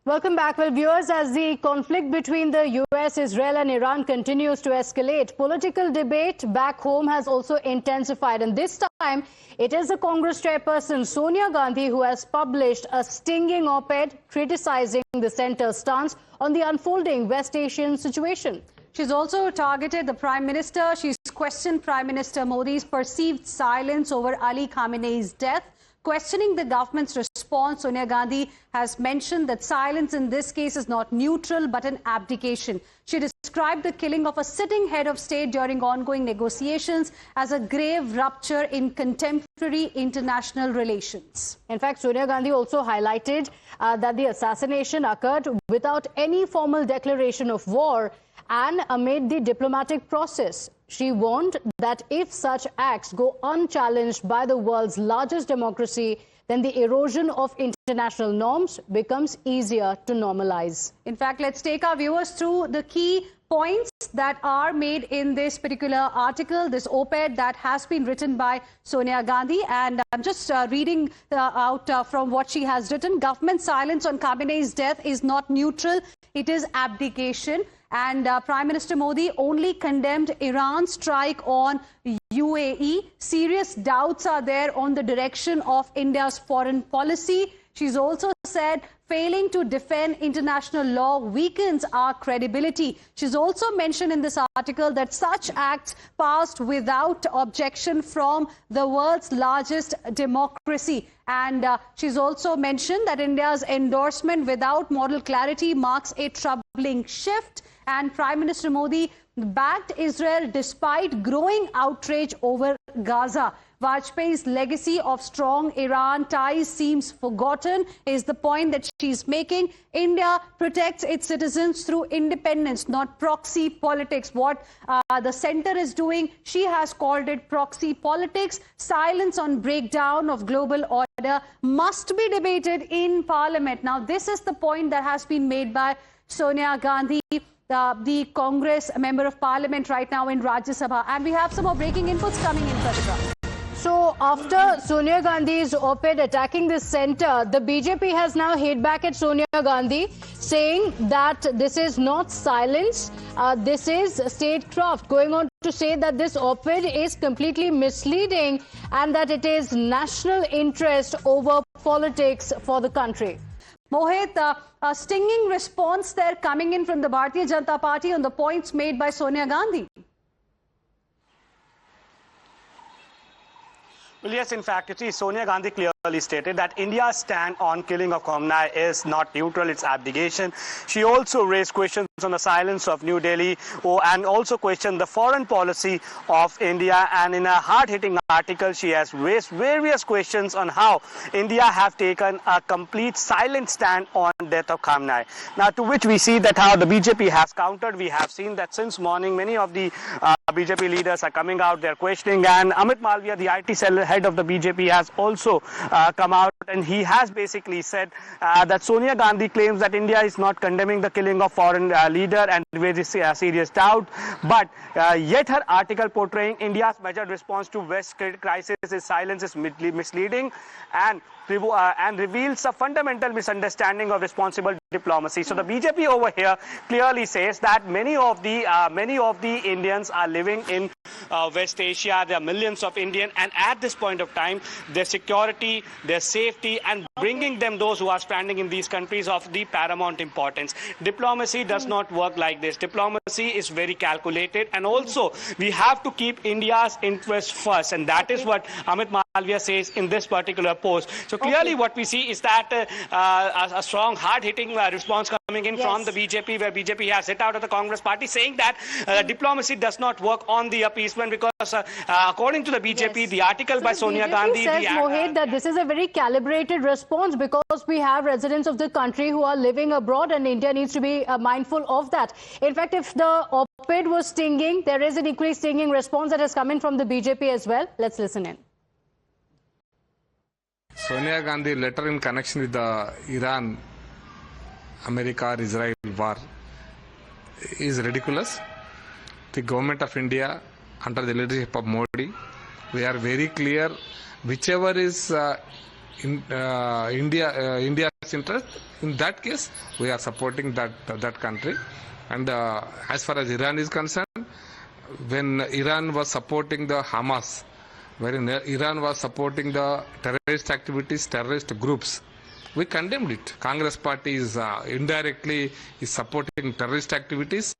Welcome back. Well, viewers, as the conflict between the US, Israel and Iran continues to escalate, political debate back home has also intensified. And this time, it is the Congress chairperson, Sonia Gandhi, who has published a stinging op-ed criticizing the centre's stance on the unfolding West Asian situation. She's also targeted the Prime Minister. She's questioned Prime Minister Modi's perceived silence over Ali Khamenei's death. Questioning the government's response, Sonia Gandhi has mentioned that silence in this case is not neutral but an abdication. She described the killing of a sitting head of state during ongoing negotiations as a grave rupture in contemporary international relations. In fact, Sonia Gandhi also highlighted that the assassination occurred without any formal declaration of war and amid the diplomatic process. She warned that if such acts go unchallenged by the world's largest democracy, then the erosion of international norms becomes easier to normalize. In fact, let's take our viewers through the key points that are made in this particular article, this op-ed that has been written by Sonia Gandhi. And I'm just reading out from what she has written. Government silence on Khamenei's death is not neutral. It is abdication. And Prime Minister Modi only condemned Iran's strike on UAE. Serious doubts are there on the direction of India's foreign policy. She's also said failing to defend international law weakens our credibility. She's also mentioned in this article that such acts passed without objection from the world's largest democracy. And she's also mentioned that India's endorsement without moral clarity marks a troubling shift. And Prime Minister Modi backed Israel despite growing outrage over Gaza. Vajpayee's legacy of strong Iran ties seems forgotten, is the point that she's making. India protects its citizens through independence, not proxy politics. What the centre is doing, she has called it proxy politics. Silence on breakdown of global order must be debated in Parliament. Now, this is the point that has been made by Sonia Gandhi, the Congress Member of Parliament right now in Rajya Sabha. And we have some more breaking inputs coming in, Pratika. So after Sonia Gandhi's op-ed attacking the centre, the BJP has now hit back at Sonia Gandhi, saying that this is not silence, this is statecraft, going on to say that this op-ed is completely misleading and that it is national interest over politics for the country. Mohit, a stinging response there coming in from the Bharatiya Janata Party on the points made by Sonia Gandhi. Well, yes, in fact, you see, Sonia Gandhi clearly stated that India's stand on killing of Khamenei is not neutral, it's abdication. She also raised questions on the silence of New Delhi and also questioned the foreign policy of India. And in a hard-hitting article, she has raised various questions on how India have taken a complete silent stand on death of Khamenei. Now, to which we see that how the BJP has countered. We have seen that since morning, many of the BJP leaders are coming out, they're questioning. And Amit Malviya, the IT cell head of the BJP, has also come out, and he has basically said that Sonia Gandhi claims that India is not condemning the killing of foreign leader and raises serious doubt. But yet her article portraying India's measured response to West crisis is silence is misleading and reveals a fundamental misunderstanding of responsible diplomacy. So the BJP over here clearly says that many of the Indians are living in West Asia. There are millions of Indians, and at this point of time, their security, their safety, and bringing them those who are standing in these countries of the paramount importance. Diplomacy does not work like this. Diplomacy is very calculated, and also we have to keep India's interests first, and that is what Amit Malviya says in this particular post. So clearly what we see is that a strong, hard-hitting response coming in from the BJP, where BJP has hit out of the Congress party, saying that diplomacy does not work on the appeasement because according to the BJP, the article by Sonia Gandhi says, Mohit, that this is a very calibrated response because we have residents of the country who are living abroad, and India needs to be mindful of that. In fact, if the op-ed was stinging, there is an equally stinging response that has come in from the BJP as well. Let's listen in. Sonia Gandhi letter in connection with the Iran, America, Israel war is ridiculous. The government of India, under the leadership of Modi, we are very clear, whichever is India's interest. In that case, we are supporting that country. And as far as Iran is concerned, when Iran was supporting the Hamas, when Iran was supporting the terrorist activities, terrorist groups, we condemned it. Congress party is indirectly is supporting terrorist activities.